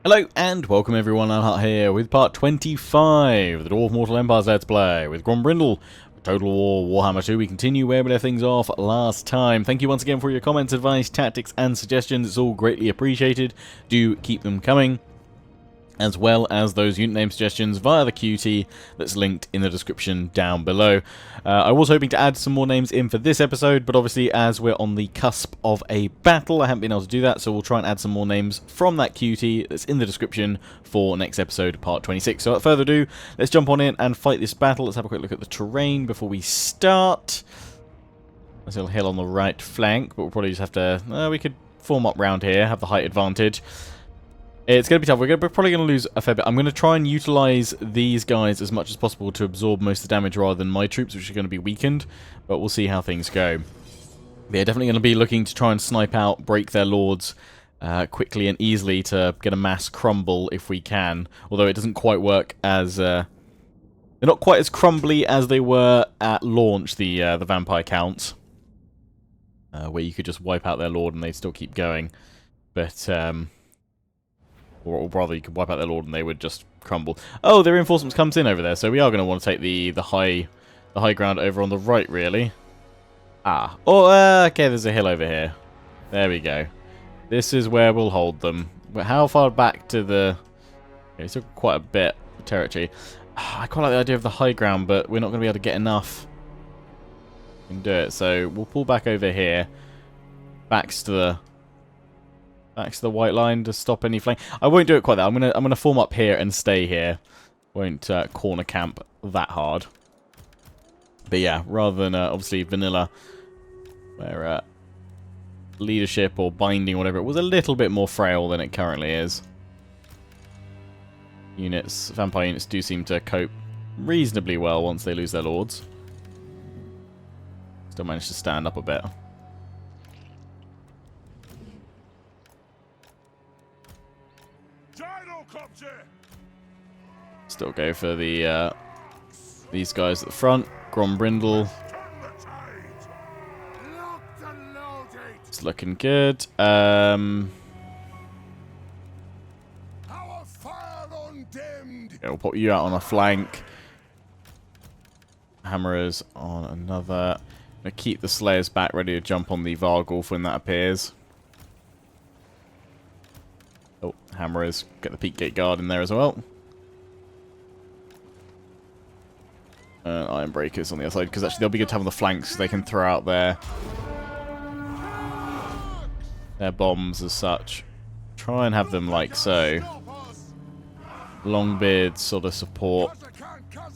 Hello and welcome everyone, I'm here with part 25 of the Dwarf Mortal Empires Let's Play with Grombrindal. Total War Warhammer 2. We continue where we left things off last time. Thank you once again for your comments, advice, tactics and suggestions. It's all greatly appreciated. Do keep them coming. As well as those unit name suggestions via the QT that's linked in the description down below. I was hoping to add some more names in for this episode, but obviously as we're on the cusp of a battle, I haven't been able to do that, so we'll try and add some more names from that QT that's in the description for next episode, part 26. So without further ado, let's jump on in and fight this battle. Let's have a quick look at the terrain before we start. There's a little hill on the right flank, but we'll probably just have to... we could form up round here, have the height advantage. It's going to be tough. We're probably going to lose a fair bit. I'm going to try and utilise these guys as much as possible to absorb most of the damage rather than my troops, which are going to be weakened. But we'll see how things go. They're definitely going to be looking to try and snipe out, break their lords quickly and easily to get a mass crumble if we can. Although it doesn't quite work as... they're not quite as crumbly as they were at launch, the Vampire Counts. Where you could just wipe out their lord and they'd still keep going. But... Or rather, you could wipe out their lord and they would just crumble. Oh, their reinforcements comes in over there, so we are going to want to take the high ground over on the right, really. Ah. Oh, okay, there's a hill over here. There we go. This is where we'll hold them. But how far back to the... Okay, still quite a bit of territory. I quite like the idea of the high ground, but we're not going to be able to get enough. We can do it, so we'll pull back over here. Back to the white line to stop any flank. I won't do it quite that. I'm gonna form up here and stay here. Won't corner camp that hard. But yeah, rather than obviously vanilla, where leadership or binding or whatever, it was a little bit more frail than it currently is. Vampire units do seem to cope reasonably well once they lose their lords. Still manage to stand up a bit. Still go for the these guys at the front. Grombrindal. It's looking good. Yeah, we'll put you out on a flank. Hammerers on another. Gonna keep the Slayers back, ready to jump on the Vargulf when that appears. Oh, Hammerers. Get the Peak Gate Guard in there as well. Iron Breakers on the other side, because actually they'll be good to have on the flanks, so they can throw out their bombs as such. Try and have them like so. Longbeard sort of support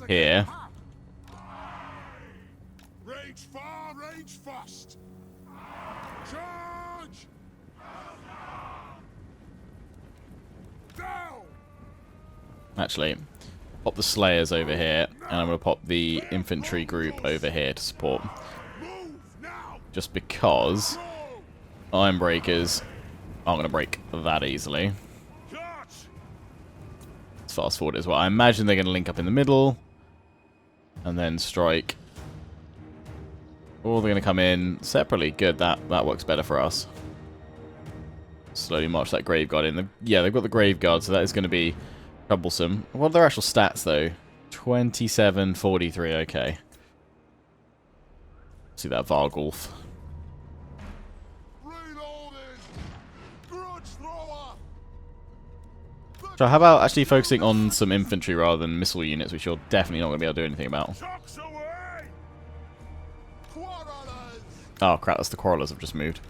here. Rage far, rage fast. Charge! Down! Actually, pop the Slayers over here, and I'm going to pop the infantry group over here to support. Just because Iron Breakers aren't going to break that easily. Let's fast forward as well. I imagine they're going to link up in the middle, and then strike. Or they're going to come in separately. Good, that works better for us. Slowly march that Grave Guard in. Yeah, they've got the Grave Guard, so that is going to be troublesome. What are their actual stats, though? 27, 43, okay. See that Vargulf. So how about actually focusing on some infantry rather than missile units, which you're definitely not going to be able to do anything about. Oh crap, that's the Quarrelers have just moved.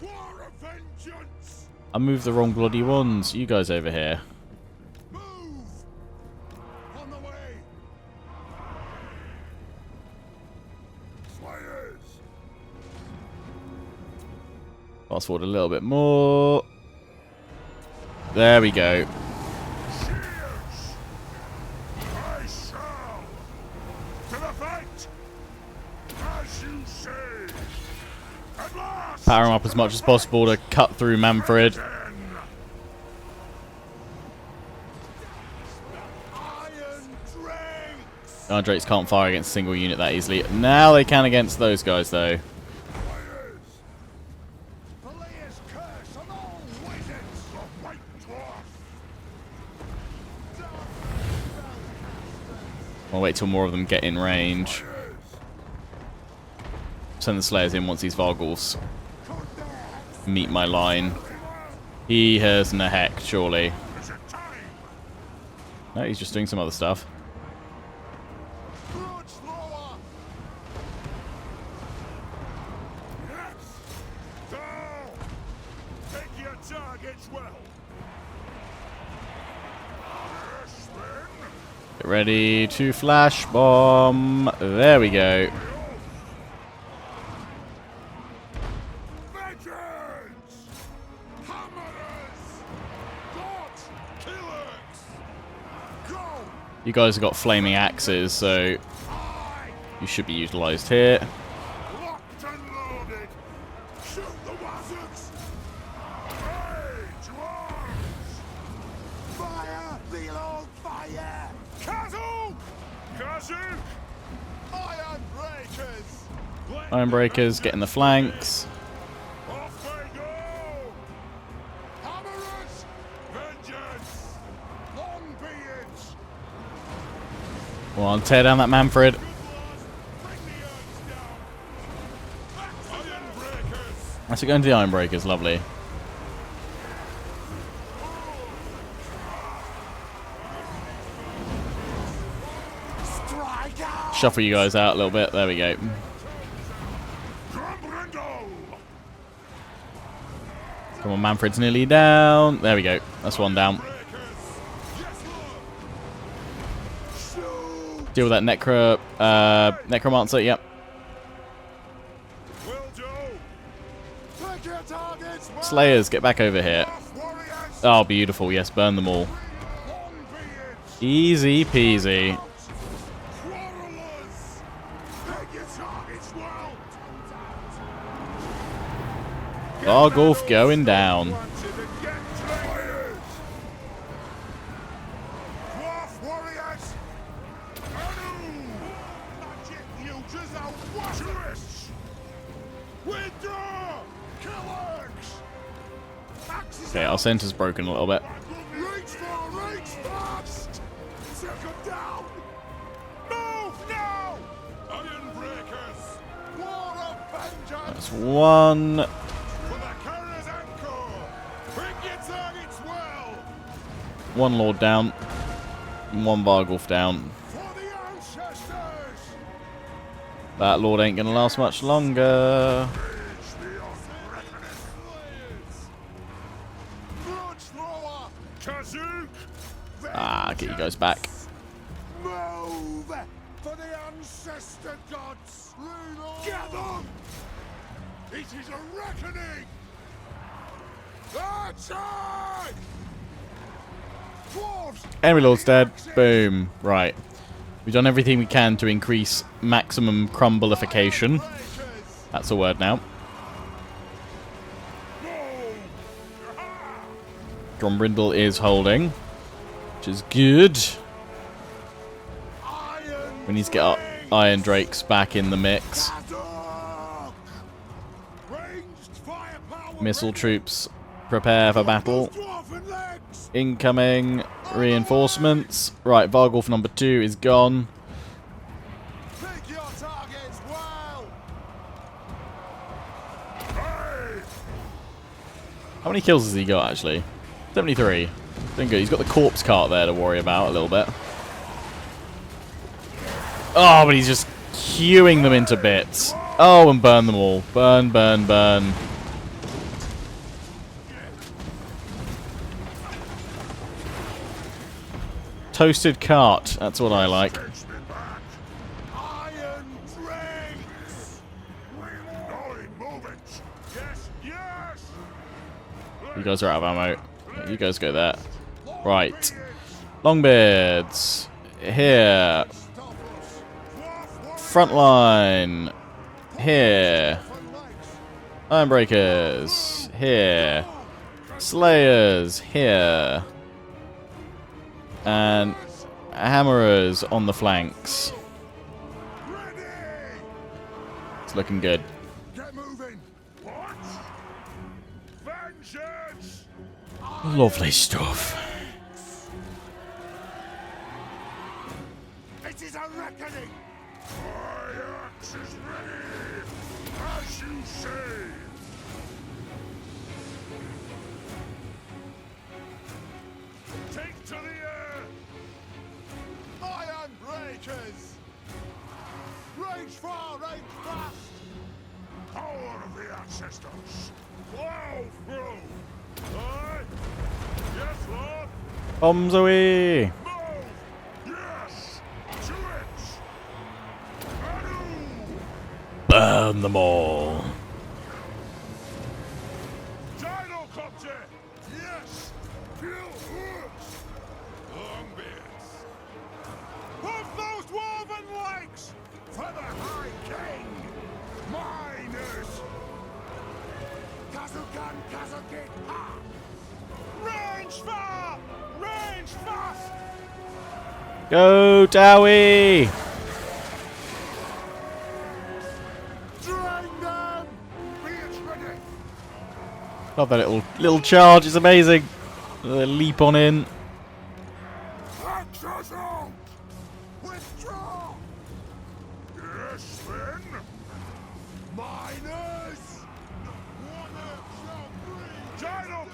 I moved the wrong bloody ones. You guys over here. Fast forward a little bit more. There we go. Power him up as much as possible to cut through Manfred. Our Drakes can't fire against a single unit that easily. Now they can against those guys, though. I'll wait till more of them get in range. Send the Slayers in once these Varghulfs meet my line. He has no heck, surely. No, he's just doing some other stuff. Get ready to flash bomb. There we go. You guys have got flaming axes, so you should be utilized here. Locked and loaded. Shoot the wazards. Hey, dwarves. Fire! Reload fire! Kazoo! Kazoo! Iron breakers! Ironbreakers getting the flanks. Off they go! Hammerers! Vengeance! Longbeards! Come on, tear down that Manfred. Bring the earth down! Iron breakers! Let's go into the Ironbreakers, lovely. Strike out! Shuffle you guys out a little bit. There we go. Grombrindal! Come on, Manfred's nearly down. There we go. That's one down. Yes, Lord! Shoot! Deal with that Necromancer. Yep. Will do! Take your targets, man! Slayers, get back over here. Warriors! Oh, beautiful. Yes, burn them all. Longbeards! Easy peasy. Quarrelers! Take your targets well! Varghulf going down. Wanted to get traitors! Dwarf warriors! Anu! Magic users are watchers! Withdraw! Killers! Axes Okay, our center's broken a little bit. reach fast! Take them down! Move now! Iron breakers! War of vengeance! That's one. For the carrier's anchor! Bring your targets well! One Lord down. And one Varghulf down. For the ancestors! That Lord ain't gonna last much longer. Reach beyond reckoning! Blood thrower! Kazook! Ah, get you guys back. Move! For the ancestor gods! Get them! It is a reckoning! Attack! Dwarves! Enemy Lord's dead. Boom. Right. We've done everything we can to increase maximum crumblification. That's a word now. Grombrindal is holding, which is good. We need to get our Iron Drakes back in the mix. Missile troops, prepare for battle. Incoming reinforcements. Right, Varghulf number 2 is gone. Pick your targets well! How many kills has he got, actually? 73. Doing good. He's got the corpse cart there to worry about a little bit. Oh, but he's just hewing them into bits. Oh, and burn them all. Burn, burn, burn. Toasted cart. That's what I like. Iron drakes! Move it! Yes, yes! You guys are out of ammo. You guys go there. Right. Longbeards. Here. Front line. Here. Ironbreakers. Here. Slayers. Here. And hammerers on the flanks. Ready! It's looking good. Get moving! What? Vengeance! Lovely stuff. It is a reckoning! My axe is ready! As you say! Take to the air! Iron breakers! Range far, range fast! Power of the ancestors! Plow through! Aye! Yes, Lord! Bombs away! Move! Yes! To it! Adu! Burn them all! Drakenhof! Yes! Feel hooves! Longbeards! Of those dwarven legs! For the High King! Miners! Kazukan, Kazukin, ha! Range far! Range fast! Go, Dowie! Drain them! Be it ready! Love that little charge, it's amazing. The leap on in. Axes out! Withdraw! Yes, then! Miners! Drakenhof!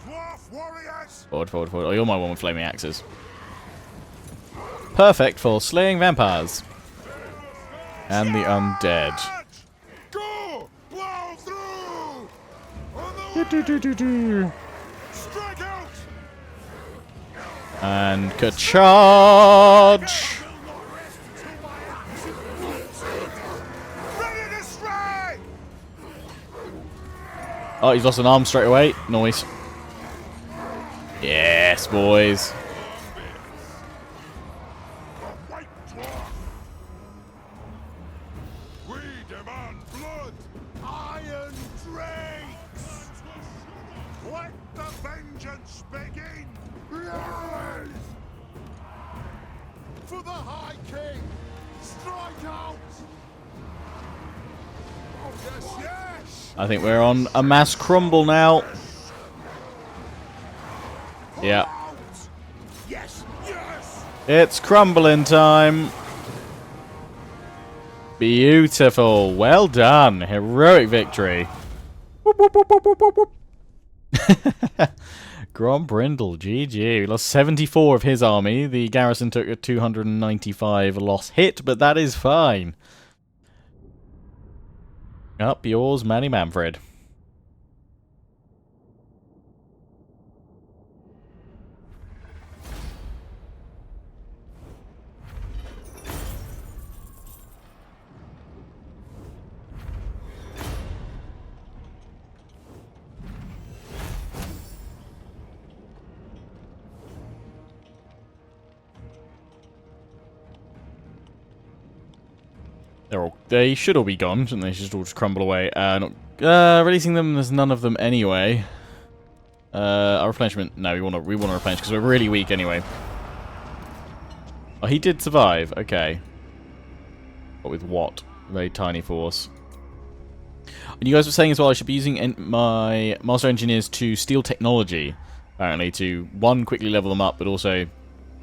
Dwarf warriors! Forward, forward, forward. Oh, you're my one with flaming axes. Perfect for slaying vampires. And the undead. Go! Plow through! On the way! Strike out! And ka-charge! Ready to strike! Oh, he's lost an arm straight away. Nice. Yes, boys. White dwarf! We demand blood! Iron drakes! Let the vengeance begin! Rise! For the High King! Strike out! Oh, yes, yes! I think we're on a mass crumble now. Yeah. Out! Yes, yes! It's crumbling time. Beautiful. Well done. Heroic victory. Whoop, whoop, whoop, whoop, whoop, whoop, whoop. Grombrindal, GG. We lost 74 of his army. The garrison took a 295 loss hit, but that is fine. Up yours, Manny Manfred. They should all be gone, shouldn't they? They should all just crumble away. Releasing them, there's none of them anyway. Our replenishment, no, we want to replenish because we're really weak anyway. Oh, he did survive. Okay. But with what? A very tiny force. And you guys were saying as well I should be using my Master Engineers to steal technology, apparently, to, one, quickly level them up, but also, you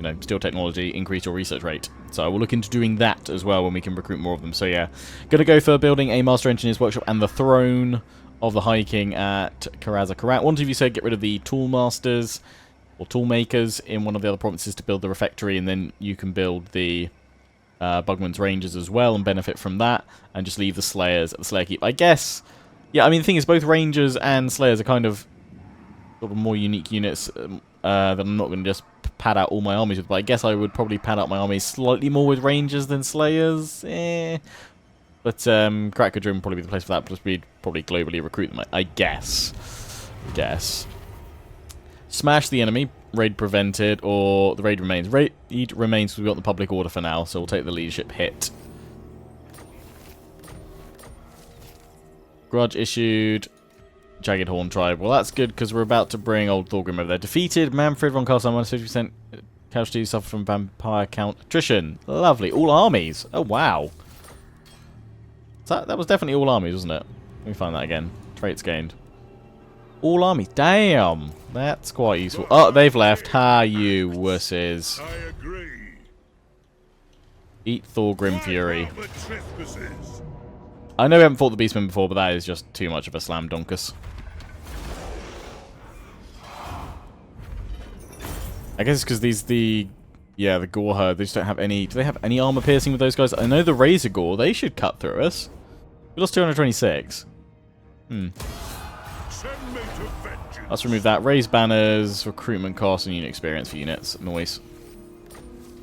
know, steal technology, increase your research rate. So I will look into doing that as well when we can recruit more of them. So yeah, gonna go for building a Master Engineer's Workshop and the Throne of the High King at Karaza Karat. One of you said get rid of the Tool Masters or Tool Makers in one of the other provinces to build the Refectory, and then you can build the Bugman's Rangers as well and benefit from that, and just leave the Slayers at the Slayer Keep. I guess, yeah, I mean the thing is both Rangers and Slayers are kind of sort of more unique units that I'm not going to just pad out all my armies with, but I guess I would probably pad out my armies slightly more with Rangers than Slayers. But Krakadrum would probably be the place for that, plus we'd probably globally recruit them, I guess. Smash the enemy, raid prevented, or the raid remains. Raid remains because we've got the public order for now, so we'll take the leadership hit. Grudge issued. Jagged Horn Tribe. Well, that's good because we're about to bring old Thorgrim over there. Defeated. Manfred von Carlstein, minus 50% casualties, suffer from vampire count attrition. Lovely. All armies. Oh, wow. That was definitely all armies, wasn't it? Let me find that again. Traits gained. All armies. Damn. That's quite useful. Oh, they've left. Ha, you wusses. I agree. Eat Thorgrim Fury. Warhammer trespasses. I know we haven't fought the Beastmen before, but that is just too much of a slam dunkus. I guess it's because the Gore Herd, they just don't have any... Do they have any armor piercing with those guys? I know the Razor Gore, they should cut through us. We lost 226. Send me to vengeance. Let's remove that. Raise banners, recruitment costs, and unit experience for units. Noise.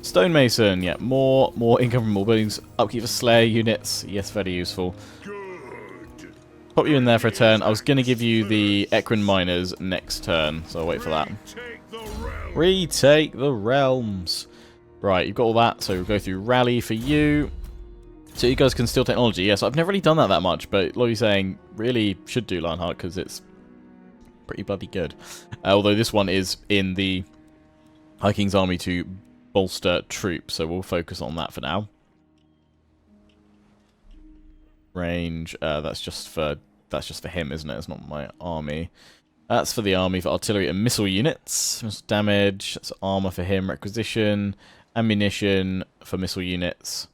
Stonemason, yeah, more income from more buildings. Upkeep for Slayer units. Yes, very useful. Good. Pop you in there for a turn. I was going to give you the Ekron Miners next turn, so I'll wait for that. Take the realm. Retake the realms. Right, you've got all that, so we'll go through rally for you. So you guys can steal technology. Yes, I've never really done that much, but like you're saying, really should do Lionheart because it's pretty bloody good. Although this one is in the High King's army to bolster troops, so we'll focus on that for now. Range, that's just for him, isn't it? It's not my army. That's for the army for artillery and missile units. Missile damage. That's armor for him. Requisition, ammunition for missile units.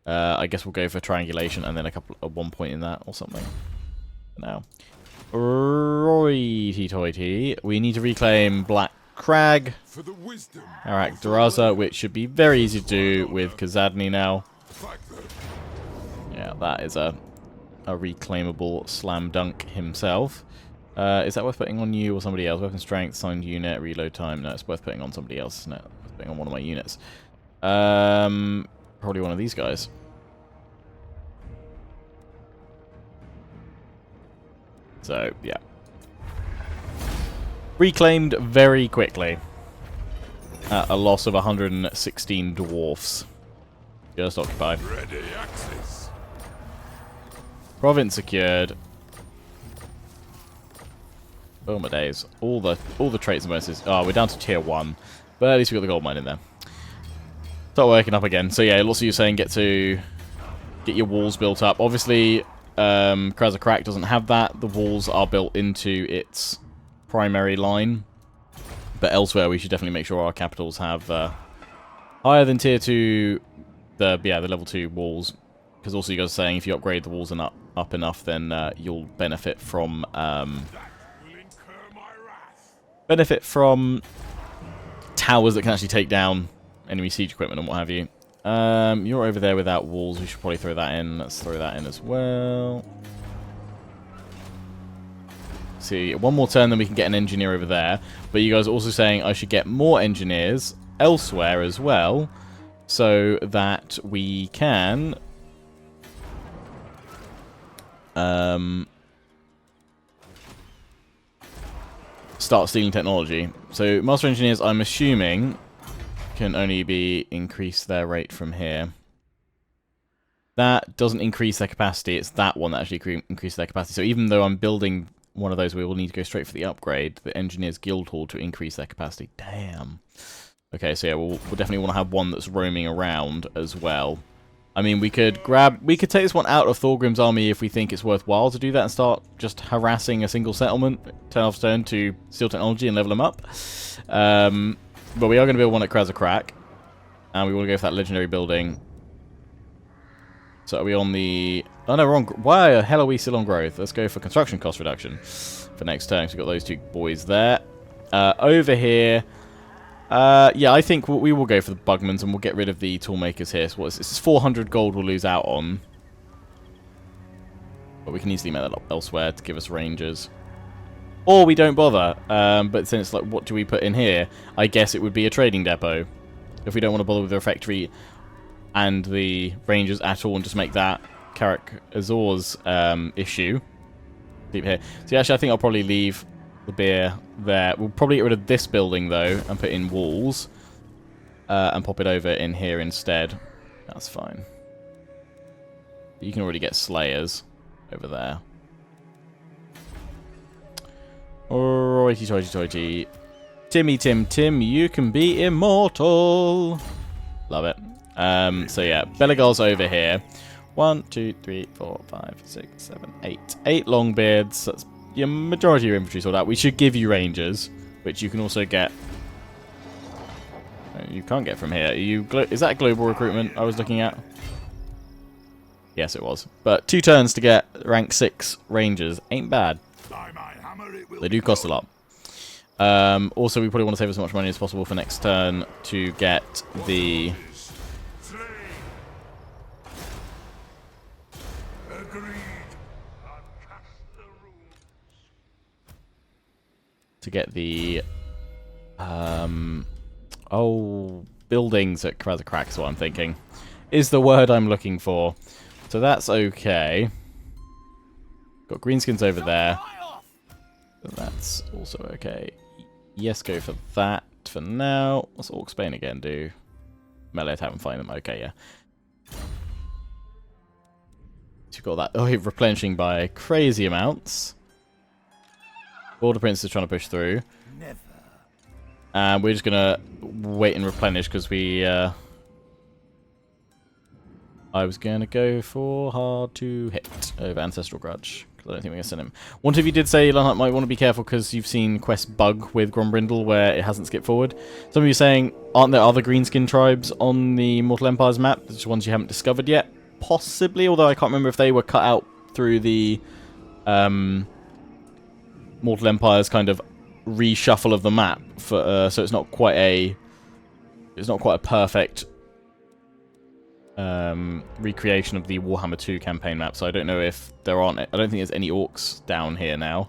I guess we'll go for triangulation and then at one point in that or something. Now, righty-toity. We need to reclaim Black Crag. For the wisdom. Arak Daraza, which should be very easy to do with Kazadni now. Yeah, that is a reclaimable slam dunk himself. Is that worth putting on you or somebody else? Weapon strength, signed unit, reload time. No, it's worth putting on somebody else, isn't it? It's putting on one of my units. Probably one of these guys. So, yeah. Reclaimed very quickly. At a loss of 116 dwarfs. Just occupied. Ready access. Province secured. Oh my days. All the traits and bonuses. Oh, we're down to tier 1. But at least we got the gold mine in there. Start working up again. So yeah, lots of you saying get your walls built up. Obviously, Krasa Crack doesn't have that. The walls are built into its primary line. But elsewhere, we should definitely make sure our capitals have higher than tier 2, the level 2 walls. Because also you guys are saying if you upgrade the walls up enough, then you'll benefit from towers that can actually take down enemy siege equipment and what have you. You're over there without walls. We should probably throw that in. Let's throw that in as well. See, one more turn, then we can get an engineer over there. But you guys are also saying I should get more engineers elsewhere as well, so that we can start stealing technology. So master engineers, I'm assuming, can only be increase their rate from here. That doesn't increase their capacity. It's that one that actually increases their capacity. So even though I'm building one of those, we will need to go straight for the upgrade, the Engineers Guild Hall, to increase their capacity. Damn. Okay, so yeah, we'll definitely want to have one that's roaming around as well. I mean, we could take this one out of Thorgrim's army if we think it's worthwhile to do that and start just harassing a single settlement, turn off turn to steal technology and level them up. But we are going to build one at Krasa Crack, and we want to go for that legendary building. So are we on the... Oh no, we're on... Why the hell are we still on growth? Let's go for construction cost reduction for next turn. So we've got those two boys there. Over here... yeah, I think we will go for the Bugmans and we'll get rid of the toolmakers here. So what is this? This is 400 gold we'll lose out on. But we can easily make that up elsewhere to give us rangers. Or we don't bother. But since, like, what do we put in here? I guess it would be a trading depot. If we don't want to bother with the refectory and the rangers at all and just make that Karak Azor's issue. Keep here. So actually I think I'll probably leave the beer there. We'll probably get rid of this building though and put in walls. And pop it over in here instead. That's fine. You can already get slayers over there. Alrighty, toity, toity. Timmy, Tim, you can be immortal. Love it. So yeah, Belagar's over here. 1, 2, 3, 4, 5, 6, 7, 8. 8 Longbeards. That's your majority of your infantry sorted out. We should give you rangers, which you can also get. You can't get from here. Is that a global recruitment I was looking at? Yes, it was. But 2 turns to get rank 6 rangers ain't bad. They do cost a lot. Also, we probably want to save as much money as possible for next turn to get the... buildings at Krasakrak is what I'm thinking. Is the word I'm looking for. So that's okay. Got greenskins over there. So that's also okay. Yes, go for that for now. What's Orcsbane again do? Melee attack and find them. Okay, yeah. So you've got that. Oh, replenishing by crazy amounts. Border Prince is trying to push through. And we're just going to wait and replenish because we... I was going to go for hard to hit over Ancestral Grudge. Because I don't think we're going to send him. One of you did say Lionheart might want to be careful because you've seen quest bug with Grombrindal where it hasn't skipped forward. Some of you saying, aren't there other greenskin tribes on the Mortal Empires map? There's ones you haven't discovered yet. Possibly, although I can't remember if they were cut out through the Mortal Empires kind of reshuffle of the map. For so it's not quite a perfect recreation of the Warhammer 2 campaign map, so I don't know if there aren't... I don't think there's any orcs down here now.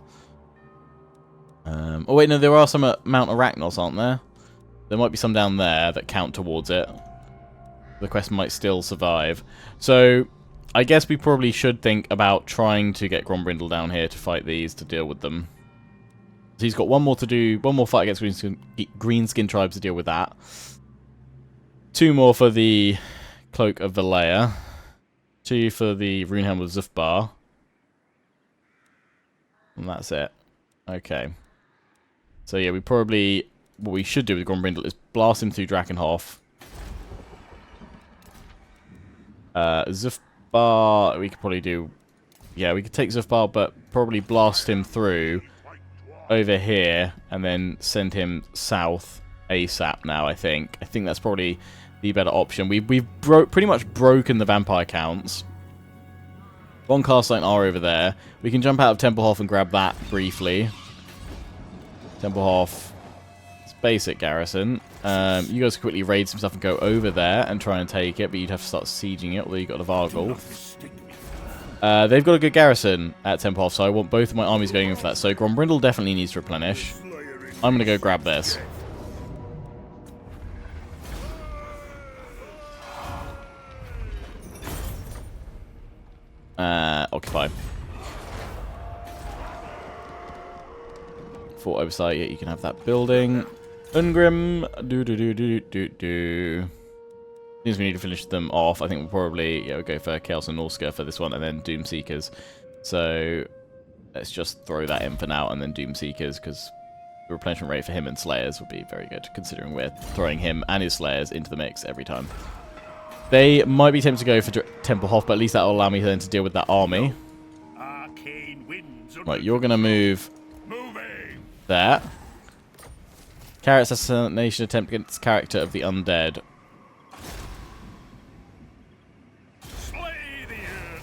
Oh wait, no, there are some at Mount Arachnos, aren't there? There might be some down there that count towards it. The quest might still survive. So, I guess we probably should think about trying to get Grombrindal down here to fight these, to deal with them. So he's got one more to do, one more fight against greenskin tribes to deal with that. 2 more for the Cloak of Valea. 2 for the Runehelm of Zufbar. And that's it. Okay. So yeah, we probably... What we should do with Grombrindal is blast him through Drakenhof. Zufbar, we could probably do... Yeah, we could take Zufbar, but probably blast him through over here, and then send him south ASAP now, I think. I think that's probably the better option. We've pretty much broken the vampire counts. 1 cast line R over there. We can jump out of Templehof and grab that briefly. Templehof, it's basic garrison. You guys quickly raid some stuff and go over there and try and take it, but you'd have to start sieging it, although you've got the Vargal. They've got a good garrison at Templehof, so I want both of my armies going in for that. So Grombrindal definitely needs to replenish. I'm going to go grab this. Occupy. Fort Oversight, yeah, you can have that building. Ungrim, Means we need to finish them off. I think we'll probably we'll go for Chaos and Norska for this one, and then Doomseekers. So let's just throw that in for now, and then Doomseekers, because the replenishment rate for him and Slayers would be very good, considering we're throwing him and his Slayers into the mix every time. They might be tempted to go for Templehof, but at least that will allow me then to deal with that army. Right, you're going to move there. Carrot assassination attempt against character of the undead.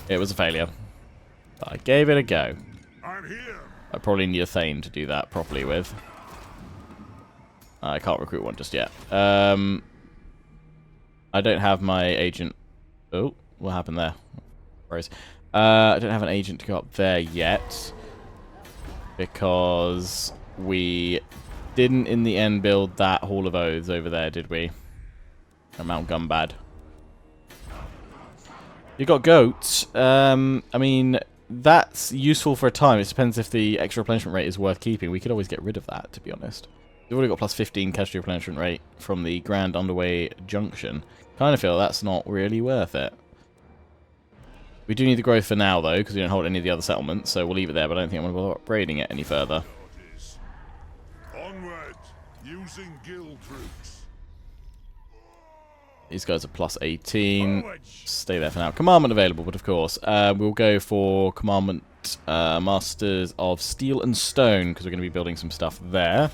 It was a failure. But I gave it a go. I probably need a Thane to do that properly with. I can't recruit one just yet. I don't have my agent... Oh, what happened there? I don't have an agent to go up there yet. Because we didn't in the end build that Hall of Oaths over there, did we? At Mount Gumbad. You got goats. I mean, that's useful for a time. It depends if the extra replenishment rate is worth keeping. We could always get rid of that, to be honest. We've already got plus 15 casualty replenishment rate from the Grand Underway Junction. Kind of feel that's not really worth it. We do need the growth for now, though, because we don't hold any of the other settlements, so we'll leave it there, but I don't think I'm going to bother upgrading it any further. Onward, using guild troops. These guys are plus 18. Stay there for now. Commandment available, but of course, we'll go for Commandment Masters of Steel and Stone, because we're going to be building some stuff there.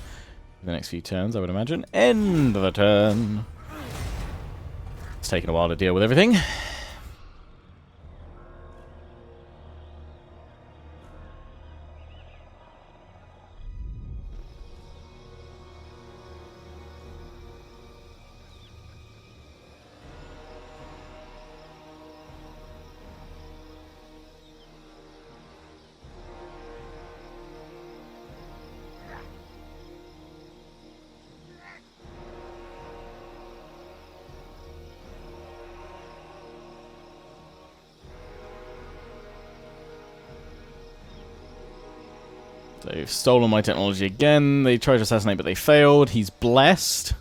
The next few turns, I would imagine. End of the turn. It's taken a while to deal with everything. They've stolen my technology again. They tried to assassinate, but they failed. He's blessed.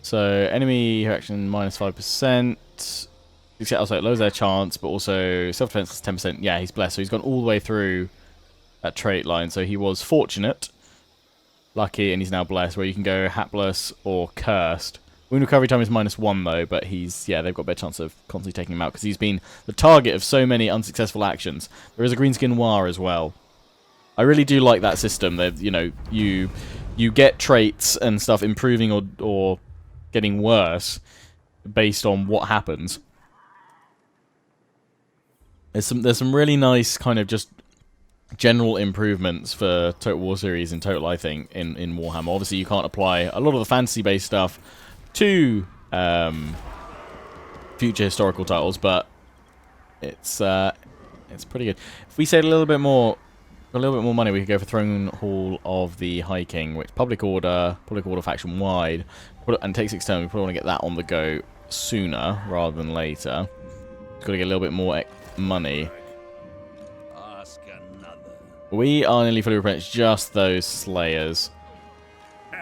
So, enemy action minus 5%. Except also it lowers their chance, but also self-defense is 10%. Yeah, he's blessed. So he's gone all the way through that trait line. So he was fortunate, lucky, and he's now blessed, where you can go hapless or cursed. Wound recovery time is -1 though, but he's, yeah, they've got a better chance of constantly taking him out because he's been the target of so many unsuccessful actions. There is a greenskin war as well. I really do like that system. That, you know, you get traits and stuff improving or getting worse based on what happens. There's some really nice kind of just general improvements for Total War series in total, I think, in Warhammer. Obviously, you can't apply a lot of the fantasy-based stuff to future historical titles, but it's pretty good. If we said a little bit more money, we could go for Throne Hall of the High King, which public order faction wide, and takes external. We probably want to get that on the go sooner rather than later. Got to get a little bit more money. Ask another. We are nearly fully replenished. Just those slayers. A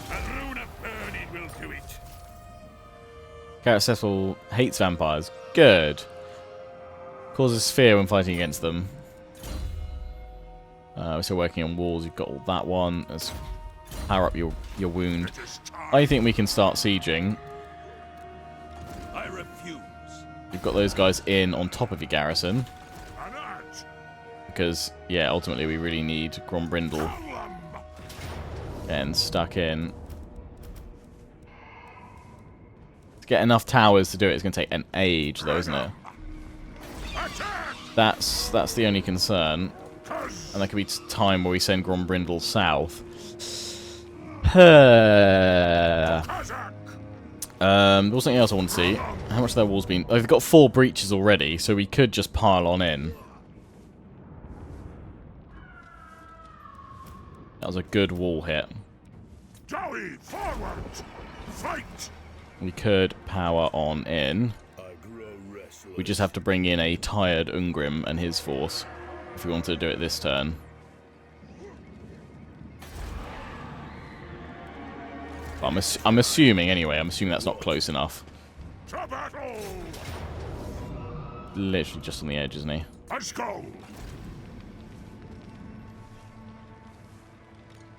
rune of burning will do it. Garrett Cecil hates vampires. Good. Causes fear when fighting against them. We're still working on walls. You've got all that one. Let's power up your wound. I think we can start sieging. I refuse. You've got those guys in on top of your garrison. Because, yeah, ultimately we really need Grombrindal getting stuck in. To get enough towers to do it, it's going to take an age, though, isn't it? That's the only concern. And there could be time where we send Grombrindal south. There was something else I want to see. How much their walls been? Oh, they've got 4 breaches already, so we could just pile on in. That was a good wall hit. Joey, forward! Fight! We could power on in. We just have to bring in a tired Ungrim and his force if we want to do it this turn. I'm assuming, anyway, I'm assuming that's not close enough. To battle! Literally just on the edge, isn't he? Let's go!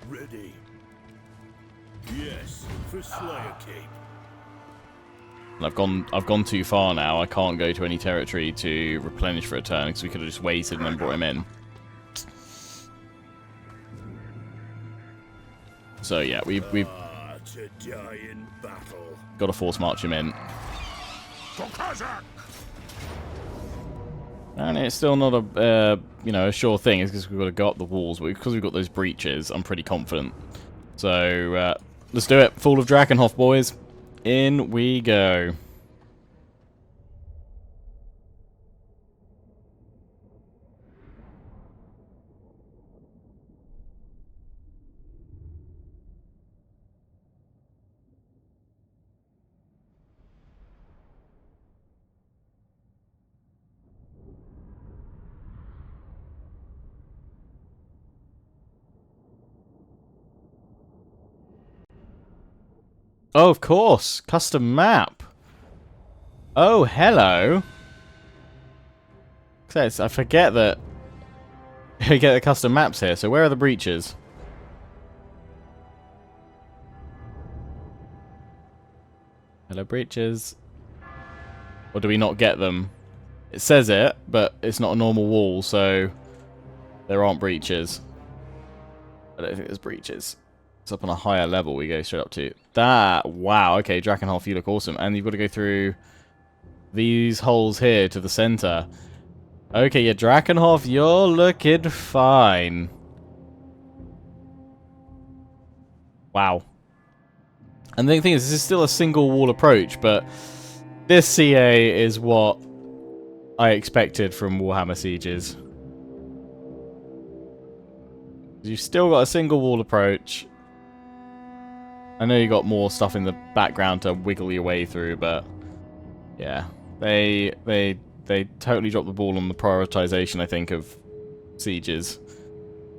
Ready. Yes, for Slayer Cape. And I've gone too far now. I can't go to any territory to replenish for a turn because we could have just waited and then brought him in. So yeah, we've To die in battle. got to force march him in. And it's still not a a sure thing. It's because we've got to go up the walls, but because we've got those breaches, I'm pretty confident. So let's do it. Fall of Drakenhof, boys. In we go. Oh, of course. Custom map. Oh, hello. I forget that we get the custom maps here. So where are the breaches? Hello, breaches. Or do we not get them? It says it, but it's not a normal wall, so there aren't breaches. I don't think there's breaches. It's up on a higher level we go straight up to. That, wow, okay, Drakenhof, you look awesome. And you've got to go through these holes here to the center. Okay, yeah, Drakenhof, you're looking fine. Wow. And the thing is, this is still a single wall approach, but this CA is what I expected from Warhammer Sieges. You've still got a single wall approach. I know you got more stuff in the background to wiggle your way through, but yeah, they totally dropped the ball on the prioritization, I think, of sieges.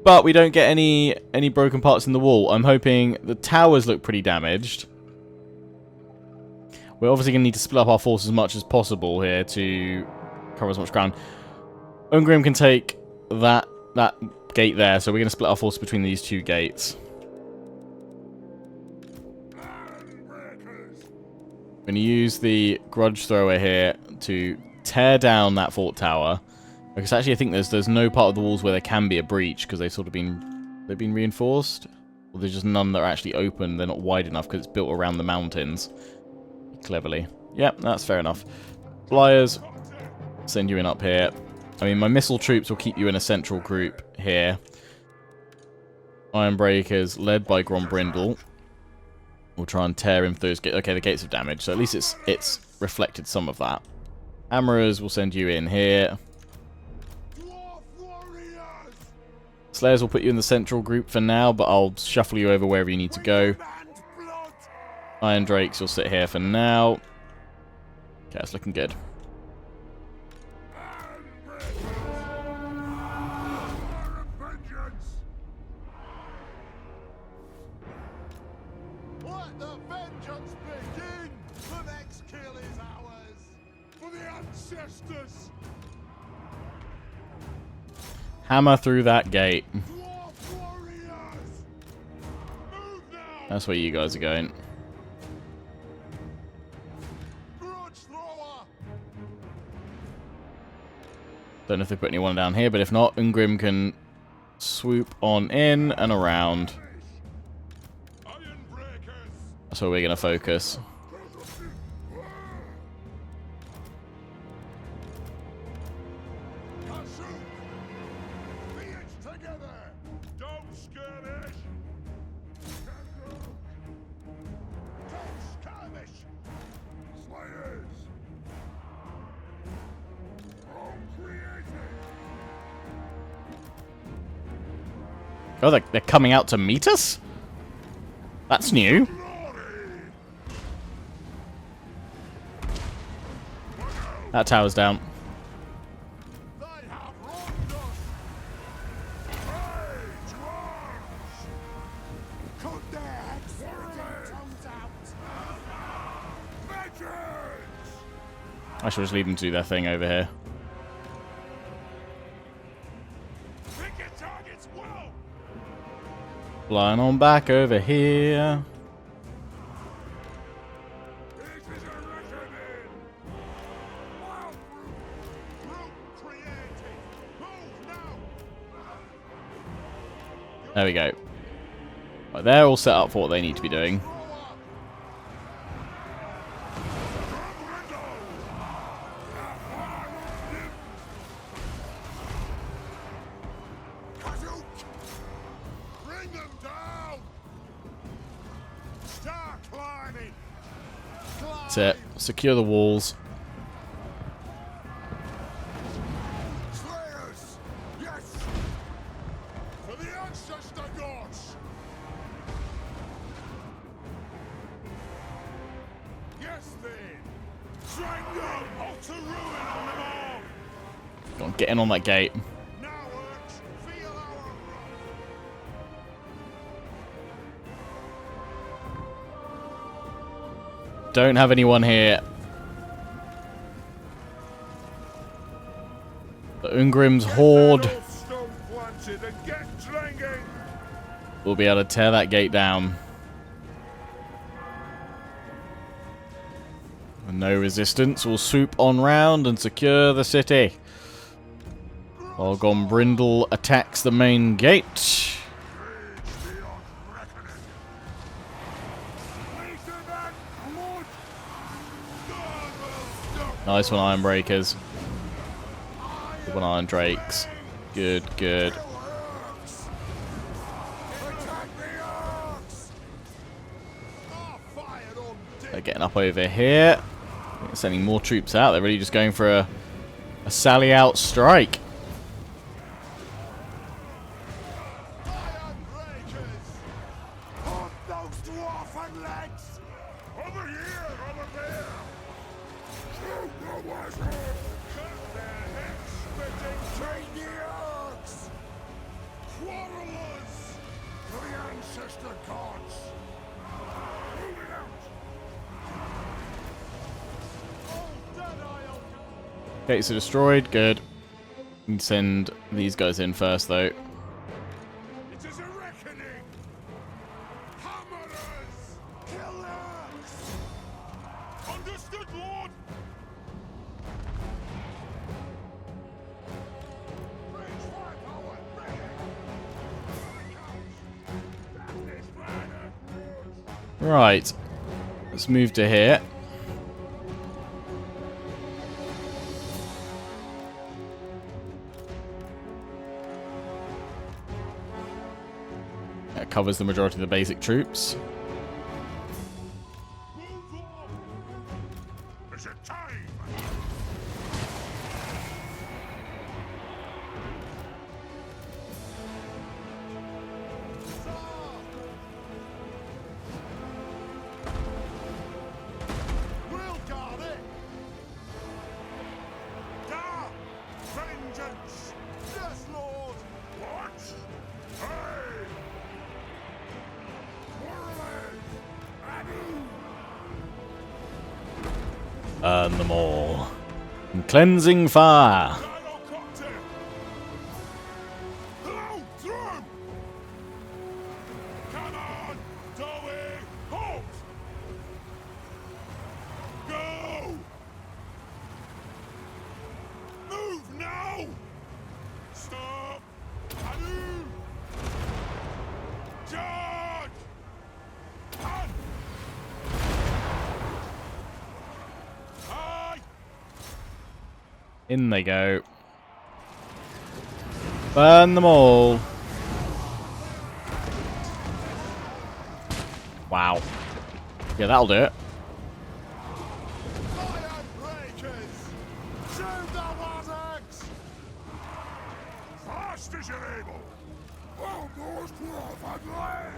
But we don't get any broken parts in the wall. I'm hoping the towers look pretty damaged. We're obviously going to need to split up our forces as much as possible here to cover as much ground. Ungrim can take that gate there, so we're going to split our forces between these two gates. I'm going to use the grudge thrower here to tear down that fort tower. Because actually I think there's no part of the walls where there can be a breach, because they've sort of been reinforced. Or there's just none that are actually open. They're not wide enough because it's built around the mountains. Cleverly. Yep, that's fair enough. Flyers, send you in up here. I mean, my missile troops will keep you in a central group here. Ironbreakers, led by Grombrindal, we'll try and tear him through those gates. Okay, the gates have damaged, so at least it's reflected some of that. Hammerers will send you in here. Slayers will put you in the central group for now, but I'll shuffle you over wherever you need to go. Iron Drakes will sit here for now. Okay, that's looking good. Let the vengeance begin! The next kill is ours! For the ancestors! Hammer through that gate. Dwarf warriors! Move now! That's where you guys are going. Grudge thrower! Don't know if they put anyone down here, but if not, Ungrim can swoop on in and around. Iron breakers! That's where we're going to focus. Oh, they're coming out to meet us? That's new. That tower's down. They have wronged us! Rage arms! Cut their heads and tongues out! Vengeance! I should just leave them to do their thing over here. Pick your targets well! Flying on back over here. This is a regiment! Wild fruit! Fruit created! Move now! There we go. Right, they're all set up for what they need to be doing. Bring them down! Start climbing! That's it. Secure the walls. Slayers! Yes! For the ancestor gods! Yes then! Strangle! Utter ruin on them all! Go on, get in on that gate. Now, Urks, feel our Don't have anyone here. The Ungrim's horde stone planted and get slinging! will be able to tear that gate down. And no resistance will swoop on round and secure the city. While Grombrindal attacks the main gate. Nice one, Iron Breakers. Good one, Iron Drakes. Good, good. They're getting up over here. They're sending more troops out. They're really just going for a sally out strike. Iron breakers! Hold those dwarf legs! Over here, over there! Shoot the wizard! Cut their heads, spitting trainees! Quarrelers! To the ancestor gods! Moving out! Oh, dead I'll Gates are destroyed. Good. We can send these guys in first, though. It is a reckoning! Hammerers! Killers! Understood, Lord! Range firepower ready! That is murder! Right. Let's move to here. That covers the majority of the basic troops. Move on! Is it time? We'll guard it! Down! Vengeance! Yes, Lord! What? Hey! Warlord! Adu! Burn them all. And cleansing fire. Gyrocopter! Blow through! Come on! Dowie! Halt! Go! Move now! Stop! Adu! Charge! Hunt! Aye! In they go. Burn them all. Wow. Yeah, that'll do it. Iron breakers! Shoot the wazags! Fast as you're able! All those dwarf and land!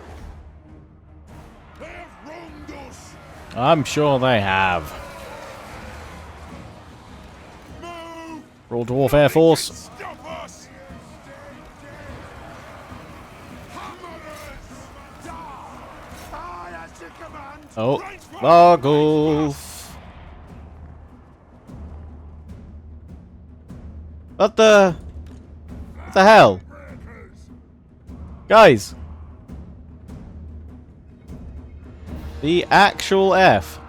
They have wronged us! I'm sure they have. Move! Royal Dwarf Air Force. Stop us! Hammerers! Die! I as to command! Oh, Range fire! Vargulf. What the hell? Breakers! Guys. The actual F.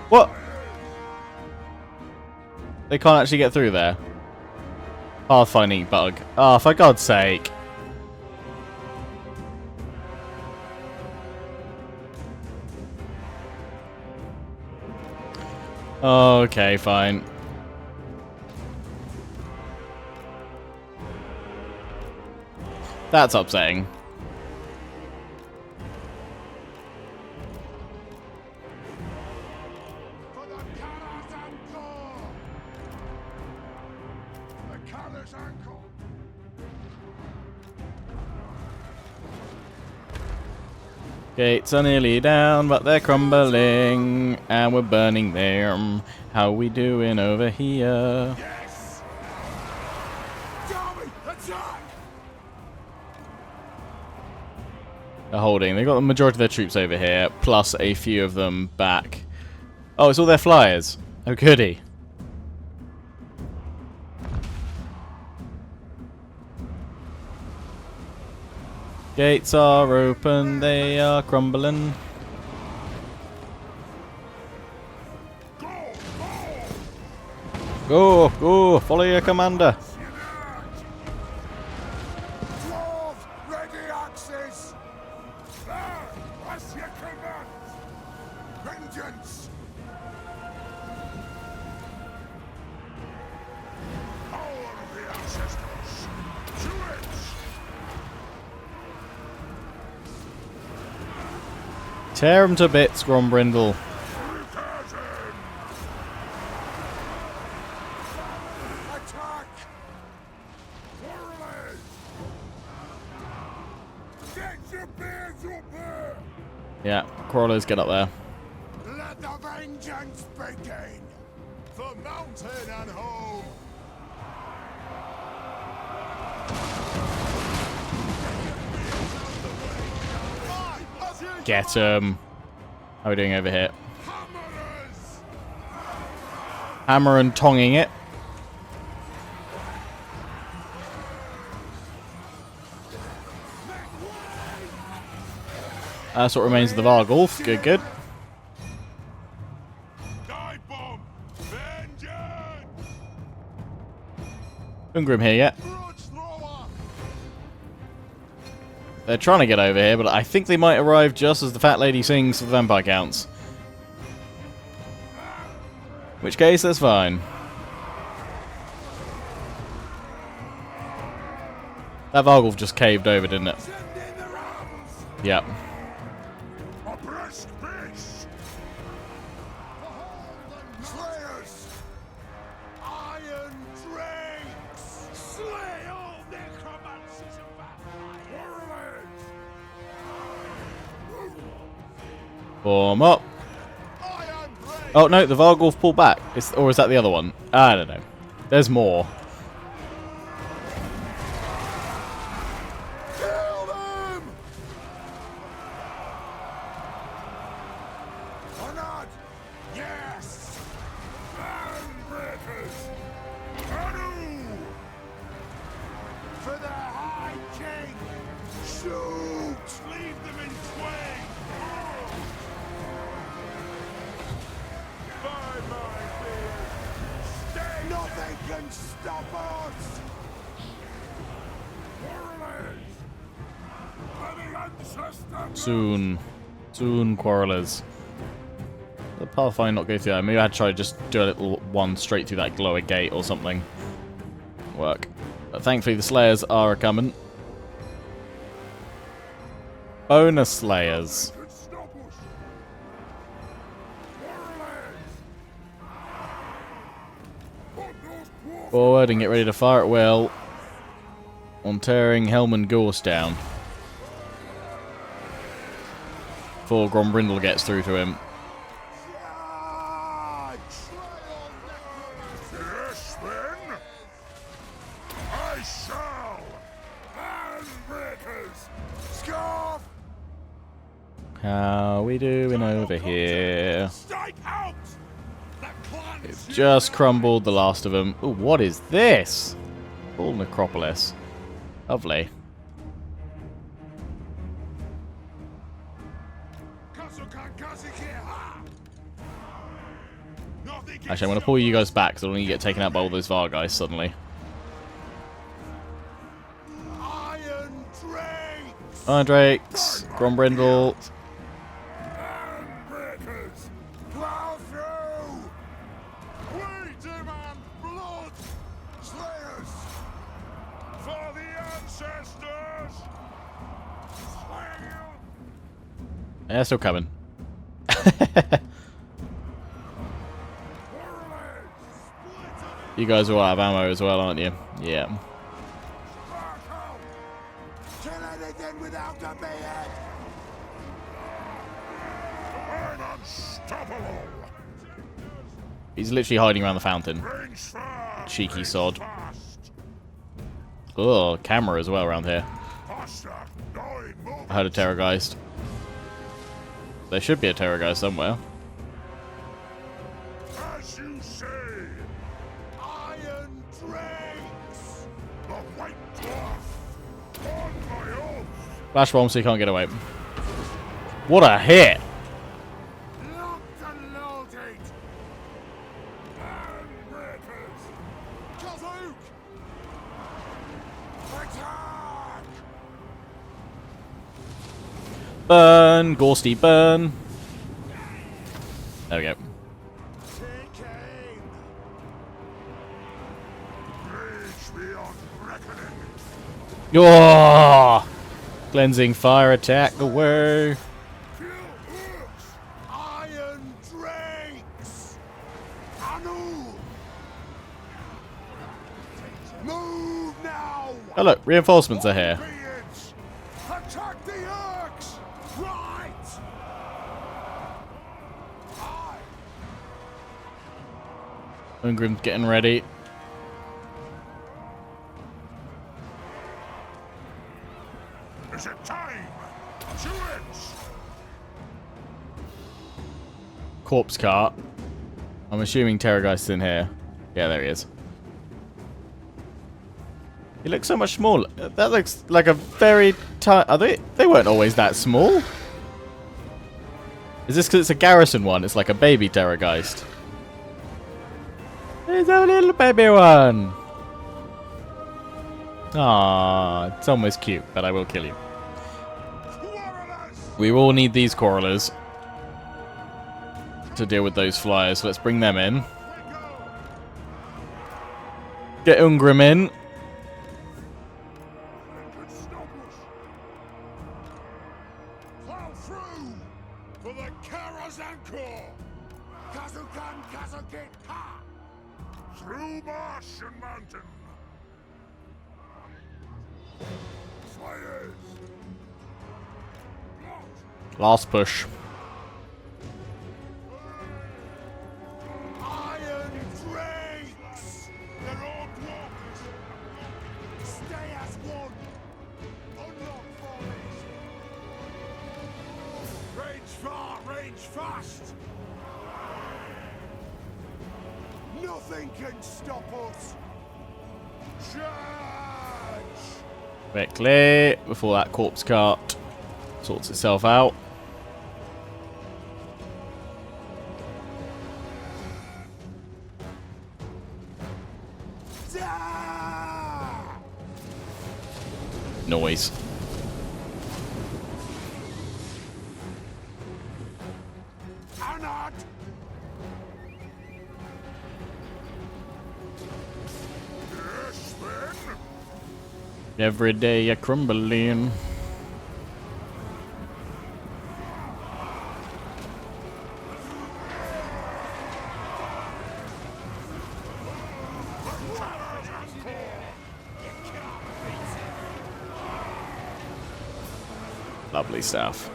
What? They can't actually get through there. Pathfinding bug. Oh, for God's sake. Okay, fine. That's upsetting. For the Callous Anchor! The Callous Anchor! Gates are nearly down, but they're crumbling, and we're burning them. How we doing over here? Yes! Derby, attack! They're holding. They've got the majority of their troops over here, plus a few of them back. Oh, it's all their flyers. Oh, goody. Gates are open, they are crumbling. Go Go, go, follow your commander. Dwarf, ready axes! There, what's your command? Vengeance! Power of the ancestors! To it! Tear him to bits, Grombrindal. Attack! Warriors! Get your beards up there! Yeah, crawlers, get up there. Let the vengeance begin! For mountain and home! Get him. How are we doing over here? Hammerers! Hammer and tonging it. That's what remains of the Vargulf. Good, good. Die bomb! Vengeance! Ungrim here yet. Grudge thrower! They're trying to get over here, but I think they might arrive just as the fat lady sings for the vampire counts. In which case, that's fine. That Vargulf just caved over, didn't it? Send in the rams! Yep. A brisk beast! Slayers! Iron drakes! Slay all necromancers and vampires! Form up. Iron blade! Oh no, the Vargulf pulled back. Or is that the other one? I don't know. There's more. Kill them! Or not? Yes! Bandbreakers! Anu! For the High King! Shoot! Leave them in twain! By my beard! Stay! Nothing can stop us! Warriors! For the ancestors! Soon. Soon, quarrelers. The Pathfinder not go through that. Maybe I'd try to just do a little one straight through that glower gate or something. Work. But thankfully the Slayers are a coming. Bonus Slayers. Can stop us! Warriors! Put those dwarfs Forward and get ready to fire at will. On tearing Helm and Gorse down. Before Grombrindal gets through to him. charge! Yes, then! I shall! Handbreakers! Scarf! How we doing over here? Strike out! The clan's Just crumbled the last of them. Ooh, what is this? Full necropolis. Lovely. Actually, I'm going to pull you guys back because I don't want you to get taken out by all those Var guys suddenly. Iron Drakes! Iron Drakes, Grombrindal. Handbreakers! Plow through! We demand blood! Slayers! For the ancestors! Slay you! Yeah, still coming. You guys are all out of ammo as well, aren't you? Yeah. Kill anything without a beard! I'm unstoppable! He's literally hiding around the fountain. Range fast, Cheeky range sod. fast. Oh, camera as well around here. Faster, nine I heard a Terrorgeist. There should be a Terrorgeist somewhere. As you say, Iron Drakes! The White Dwarf! On my oath! Flash bomb so you can't get away. What a hit! Locked and loaded! Handbreakers! Burn! Gorsty, burn! There we go. Take aim. Rage beyond reckoning. Oh! Cleansing fire attack away. Iron drakes. Anu. Move now. Oh look, reinforcements are here. Beards. Attack the Urks. Right. Aye. Ungrim's getting ready. Is it time? To it. Corpse cart. I'm assuming Terrorgeist's in here. Yeah, there he is. He looks so much smaller. That looks like a very tiny... Are they? They weren't always that small. Is this because it's a garrison one? It's like a baby Terrorgeist. There's a little baby one. Ah, it's almost cute, but I will kill you. We will need these Corralers to deal with those flyers, so let's bring them in. Get Ungrim in. Plow through for the Karazankor. Kazukan Kazukit Ha. Through marsh and mountain. Slayers. Last push. Iron drakes. They're all dwarfs. Stay as one. Unlock formation. Range far, range fast. Nothing can stop us. Charge! Quickly, before that corpse cart sorts itself out. Da! Noise. Cannot! Yes, then. Every day you're crumbling. Lovely stuff.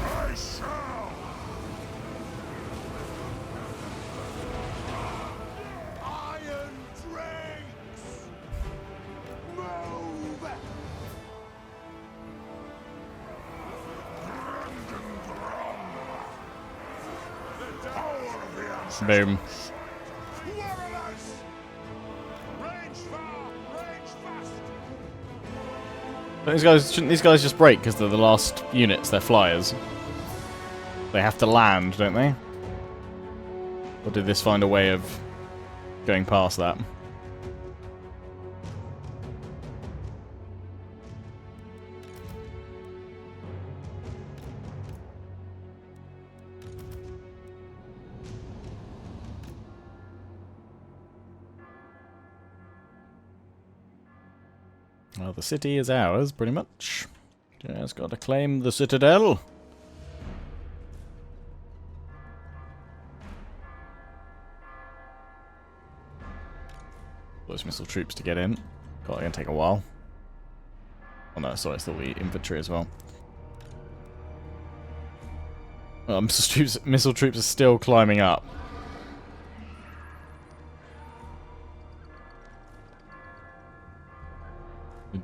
I shall. Iron drakes. Move. The power of the ancestors. Boom. Warriors. Range far, range fast. Shouldn't these guys just break because they're the last units? They're flyers. They have to land, don't they? Or did this find a way of going past that? Well, the city is ours, pretty much. Just got to claim the citadel. Those missile troops to get in. God, it's gonna take a while. Oh no, sorry, still the infantry as well. Missile troops are still climbing up.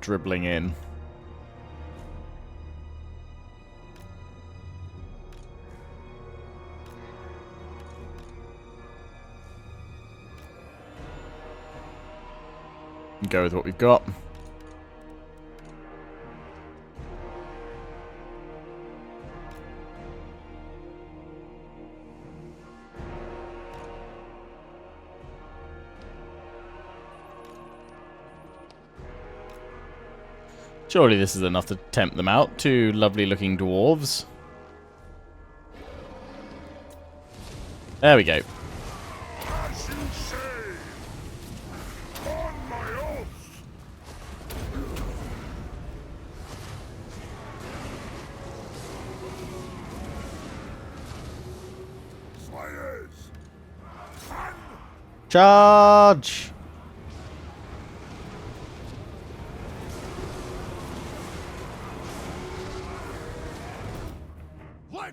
Dribbling in. Go with what we've got. Surely this is enough to tempt them out. Two lovely looking dwarves. There we go. As you say, on my oath. Slayers, and Charge!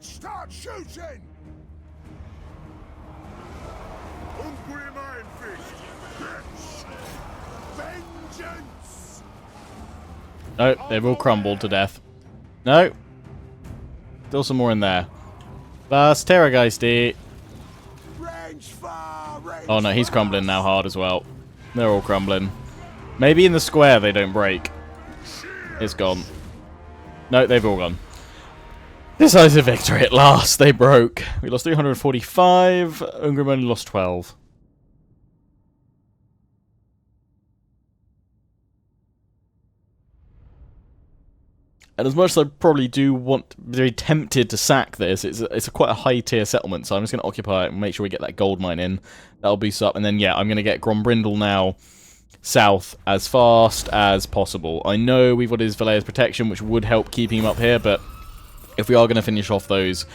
let's start shooting. Hungry Iron Fist, bitch! Vengeance! No, they've all crumbled to death. No. Still some more in there. Last Terrorgeisty. Range far, range Oh no, he's crumbling now hard as well. They're all crumbling. Maybe in the square they don't break. It's gone. No, they've all gone. Decisive victory at last. They broke. We lost 345. Ungrim only lost 12. And as much as I probably do want, very tempted to sack this, it's quite a high tier settlement, so I'm just going to occupy it and make sure we get that gold mine in. That'll boost up, and then yeah, I'm going to get Grombrindal now south as fast as possible. I know we've got his Valea's protection, which would help keeping him up here, but if we are going to finish off those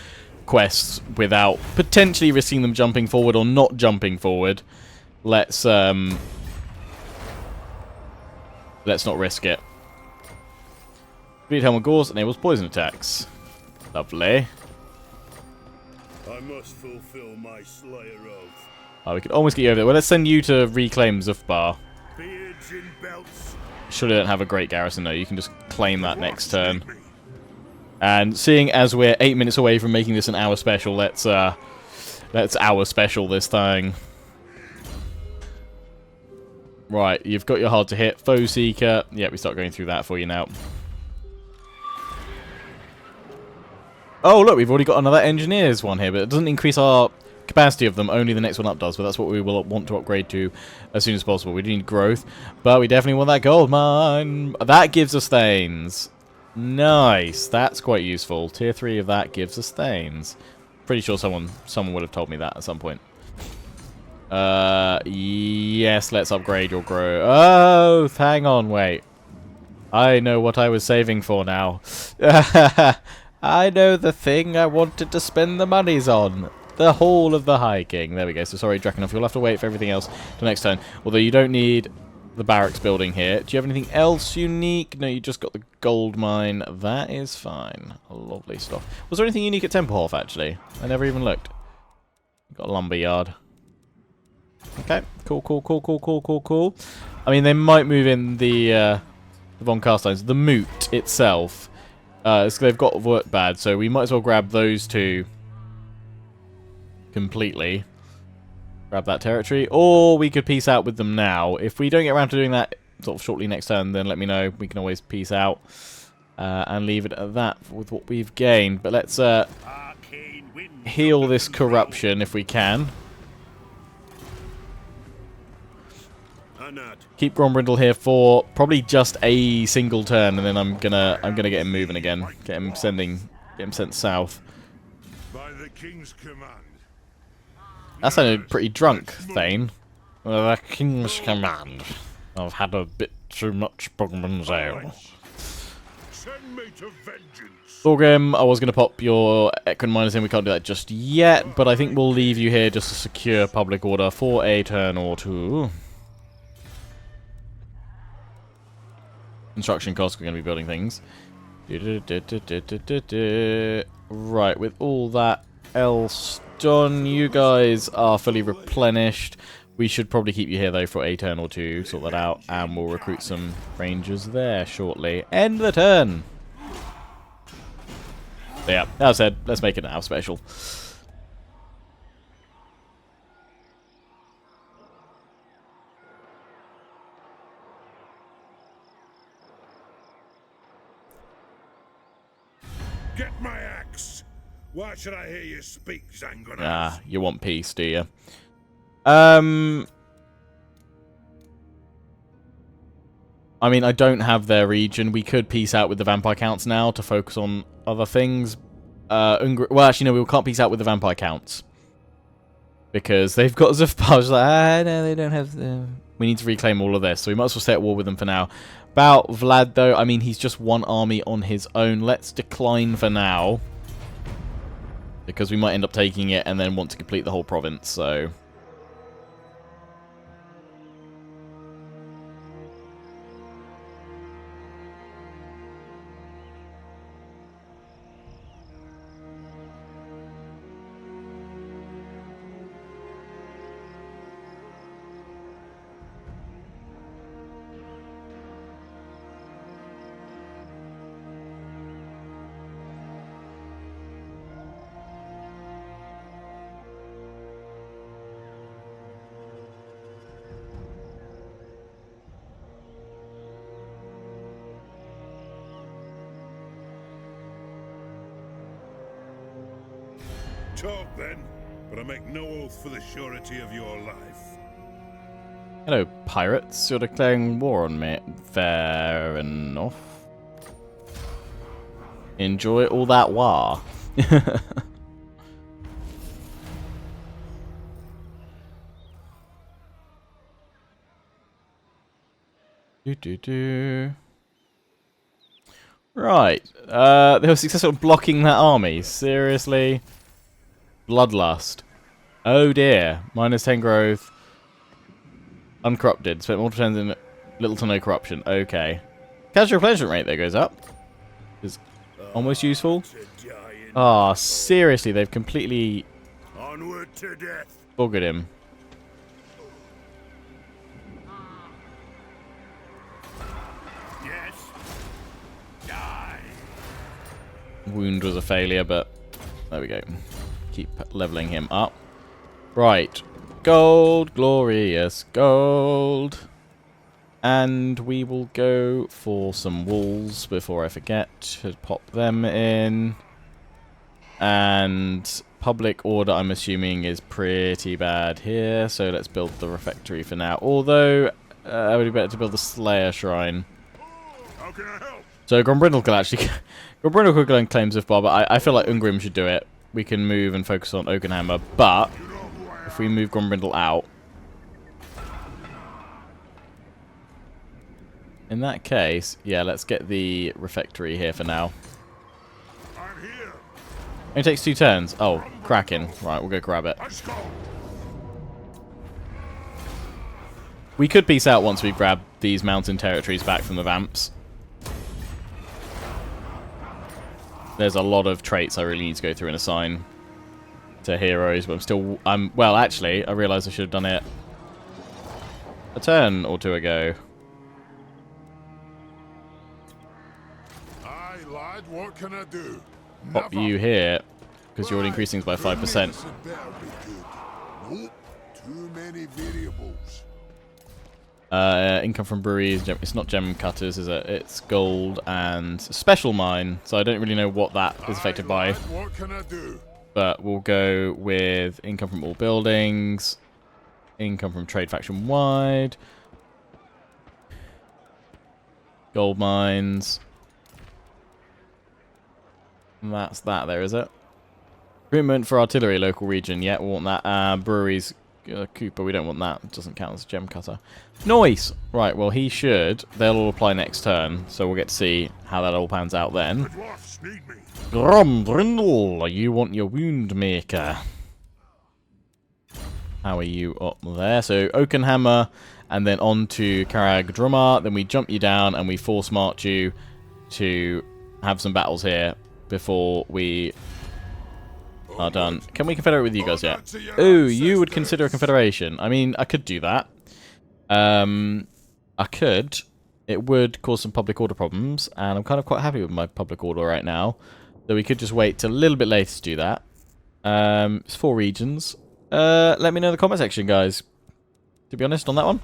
quests without potentially risking them jumping forward or not jumping forward, let's not risk it. Bleed Helmet Gauze enables poison attacks. Lovely. I must fulfill my Slayer oath. Oh, we could almost get you over there. Well, let's send you to reclaim Zufbar. Beards in belts. Surely don't have a great garrison, though. You can just claim that next turn. And seeing as we're 8 minutes away from making this an hour special, let's hour special this thing. Right, you've got your hard to hit. Foe Seeker. Yeah, we start going through that for you now. Oh, look, we've already got another engineers one here, but it doesn't increase our capacity of them, only the next one up does, but that's what we will want to upgrade to as soon as possible. We do need growth, but we definitely want that gold mine. That gives us Thanes. Nice, that's quite useful. Tier 3 of that gives us Thanes. Pretty sure someone would have told me that at some point. Yes, let's upgrade your grow. Oh, hang on, wait. I know what I was saving for now. I know the thing I wanted to spend the monies on. The Hall of the High King. There we go. So sorry, Drakenhof, you'll have to wait for everything else till next turn. Although you don't need the barracks building here. Do you have anything else unique? No, you just got the gold mine. That is fine. Lovely stuff. Was there anything unique at Templehof, actually? I never even looked. Got a lumber yard. Okay. Cool. I mean, they might move in the Von Carsteins. The moot itself. So they've got work bad, so we might as well grab those two completely. Grab that territory. Or we could peace out with them now. If we don't get around to doing that sort of shortly next turn, then let me know. We can always peace out and leave it at that with what we've gained. But let's heal this corruption if we can. Keep Grombrindal here for probably just a single turn, and then I'm gonna get him moving again. Get him sent south. By the king's command. That sounded pretty drunk, Thane. The king's command. I've had a bit too much Bogman's ale. Send me to vengeance. Thorgrim, I was going to pop your Equine Miners in. We can't do that just yet, but I think we'll leave you here just to secure public order for a turn or two. Construction costs, we're going to be building things. Right, with all that else done, you guys are fully replenished. We should probably keep you here, though, for a turn or two, sort that out, and we'll recruit some rangers there shortly. End the turn! So yeah, that said, let's make it an hour special. Get my axe. Why should I hear you speak, Zangunas? Ah, you want peace, do you? I mean, I don't have their region. We could peace out with the vampire counts now to focus on other things. Well, actually, no, we can't peace out with the vampire counts. Because they've got Zufpaj. Like, no, they don't have... We need to reclaim all of this, so we might as well stay at war with them for now. About Vlad, though, I mean, he's just one army on his own. Let's decline for now. Because we might end up taking it and then want to complete the whole province, so... Talk then, but I make no oath for the surety of your life. Hello, pirates. You're declaring war on me. Fair enough. Enjoy all that war. Right. They were successful at blocking that army. Seriously? Bloodlust. Oh dear. -10 growth. Uncorrupted. Spent more turns in little to no corruption. Okay. Casual replenishment rate there goes up. Is almost useful. Ah, seriously, they've completely Onward to death. buggered him. Yes. Die. Wound was a failure, but there we go. Keep leveling him up. Right. Gold. Glorious gold. And we will go for some walls before I forget to pop them in. And public order, I'm assuming, is pretty bad here. So let's build the refectory for now. Although, it would be better to build the Slayer Shrine. How can I help? So Grombrindal could actually... Grombrindal could go and claim Zufbar, but I feel like Ungrim should do it. We can move and focus on Oakenhammer, but if we move Grombrindal out... In that case, yeah, let's get the refectory here for now. I'm here. Only takes 2 turns. Oh, cracking. Right, we'll go grab it. Let's go. We could peace out once we grab these mountain territories back from the Vamps. There's a lot of traits I really need to go through and assign to heroes, but well, actually, I realised I should have done it a turn or 2 ago. Aye, lad, what can I do? Pop you here, because you're already increasing by 5%. Better be good. Nope, too many variables. Income from breweries, it's not gem cutters, is it? It's gold and special mine, so I don't really know what that is affected by. What can I do? But we'll go with income from all buildings, income from trade faction wide, gold mines. And that's that there, is it? Recruitment for artillery, local region. Yeah, we want that. Breweries, Cooper, we don't want that. It doesn't count as a gem cutter. Nice! Right, well, he should. They'll all apply next turn, so we'll get to see how that all pans out then. The dwarfs need me. Grombrindal, you want your wound maker. How are you up there? So, Oakenhammer, and then on to Karag Drummer. Then we jump you down, and we force march you to have some battles here before we are done. Can we confederate with you guys yet? Ooh, you would consider a confederation. I mean, I could do that. I could. It would cause some public order problems, and I'm kind of quite happy with my public order right now. So we could just wait till a little bit later to do that. It's 4 regions. Let me know in the comment section, guys. To be honest, on that one.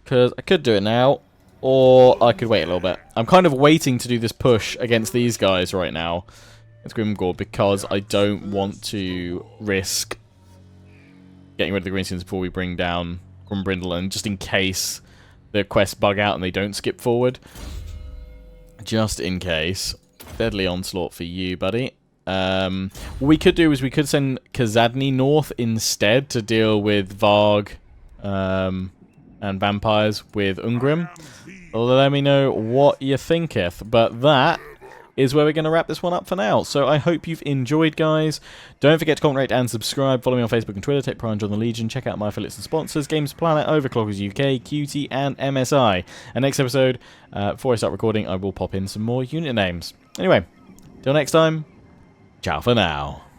Because I could do it now, or I could wait a little bit. I'm kind of waiting to do this push against these guys right now. It's Grimgore, because I don't want to risk getting rid of the Greenskins before we bring down Grombrindal, and just in case the quests bug out and they don't skip forward. Just in case. Deadly Onslaught for you, buddy. What we could do is we could send Kazadni north instead to deal with Varg and vampires with Ungrim. Let me know what you thinketh. But that is where we're going to wrap this one up for now. So I hope you've enjoyed, guys. Don't forget to comment, rate, and subscribe. Follow me on Facebook and Twitter. Take pride and join the Legion. Check out my affiliates and sponsors: Games Planet, Overclockers UK, QT, and MSI. And next episode, before I start recording, I will pop in some more unit names. Anyway, till next time, ciao for now.